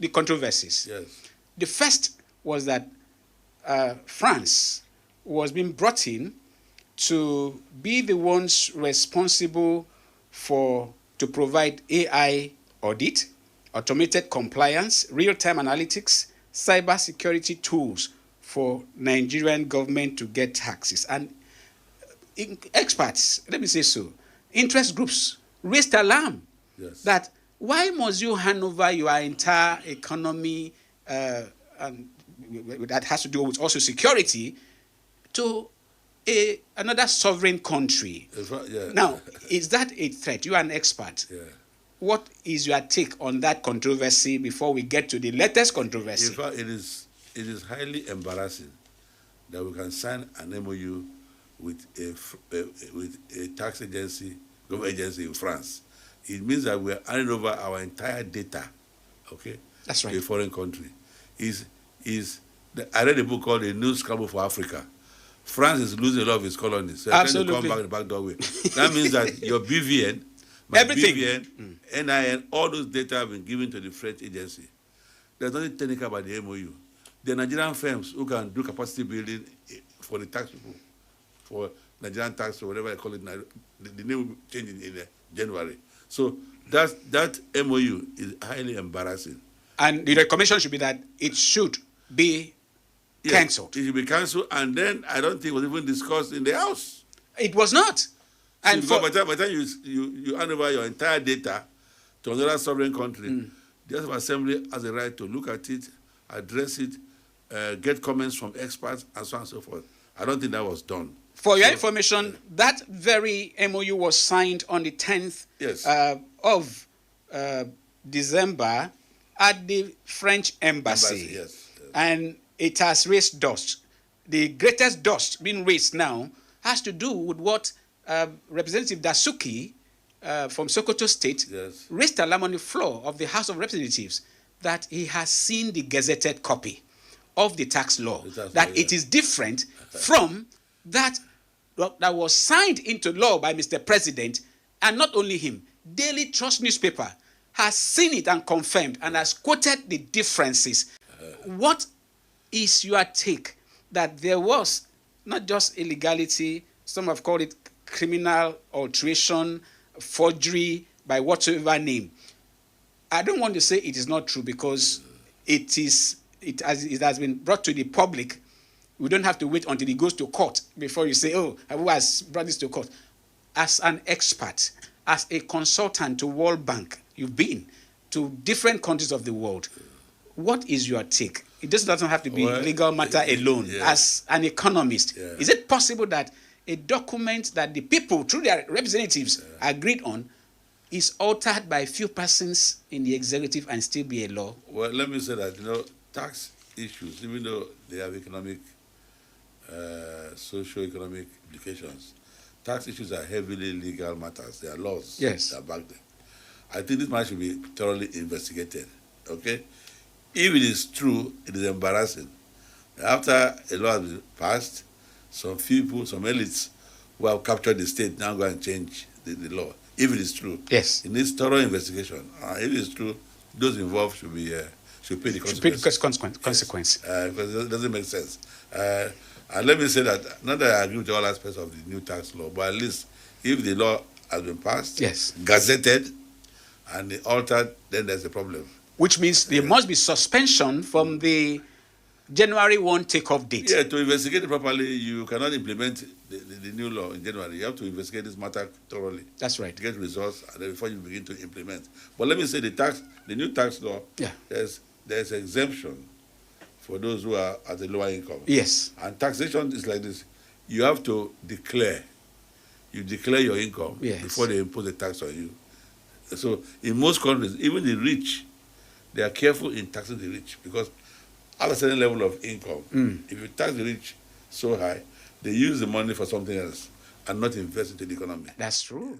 the controversies. Yes. The first was that France was being brought in to be the ones responsible to provide AI audit, automated compliance, real-time analytics, cybersecurity tools for Nigerian government to get taxes. And experts, let me say so, interest groups raised alarm that why must you hand over your entire economy and that has to do with also security to another sovereign country? Now, is that a threat? You are an expert. What is your take on that controversy before we get to the latest controversy? In fact, it is highly embarrassing that we can sign an MoU with a tax agency, government agency in France. It means that we are handing over our entire data, okay? That's right. To a foreign country. I read a book called A New Scramble for Africa. France is losing a lot of its colonies. So Absolutely. trying to come back the back doorway. That means that your BVN, everything, BVN, NIN, all those data have been given to the French agency. There's nothing technical about the MoU. The Nigerian firms who can do capacity building for the tax people, for Nigerian tax or whatever I call it, the name changing in January. So that MoU is highly embarrassing. And the recommendation should be that it should be cancelled. It should be cancelled, and then I don't think it was even discussed in the House. It was not. And by the time you hand over your entire data to another sovereign country, the House of Assembly has a right to look at it, address it, get comments from experts, and so on and so forth. I don't think that was done. For your information, that very MoU was signed on the 10th of December at the French Embassy. And it has raised dust. The greatest dust being raised now has to do with what Representative Dasuki from Sokoto State raised alarm on the floor of the House of Representatives that he has seen the gazetted copy of the tax law, it is different from that was signed into law by Mr. President, and not only him. Daily Trust newspaper has seen it and confirmed and has quoted the differences. What is your take that there was not just illegality, some have called it criminal alteration, forgery, by whatsoever name? I don't want to say it is not true because it has been brought to the public. We don't have to wait until it goes to court before you say, oh, who has brought this to court? As an expert, as a consultant to World Bank, you've been to different countries of the world. What is your take? It just doesn't have to be legal matter alone. As an economist, is it possible that a document that the people, through their representatives, agreed on is altered by a few persons in the executive and still be a law? Well, let me say that, tax issues, even though they have economic, socio-economic implications, tax issues are heavily legal matters. They are laws that back them. I think this matter should be thoroughly investigated, okay? If it is true, it is embarrassing. After a law has been passed, some people, some elites who have captured the state now go and change the law. If it is true, it needs thorough investigation. If it is true, those involved should pay the consequence. Because it doesn't make sense. And let me say that, not that I agree with all aspects of the new tax law, but at least if the law has been passed, gazetted, and altered, then there's a problem. Which means there must be suspension from the January 1 takeoff date. Yeah, to investigate it properly, you cannot implement the new law in January. You have to investigate this matter thoroughly. That's right. Get results, and then before you begin to implement. But let me say the new tax law, there's exemption for those who are at a lower income. Yes. And taxation is like this. You have to declare. You declare your income before they impose a tax on you. So in most countries, even the rich, they are careful in taxing the rich because at a certain level of income, if you tax the rich so high, they use the money for something else and not invest into the economy. That's true.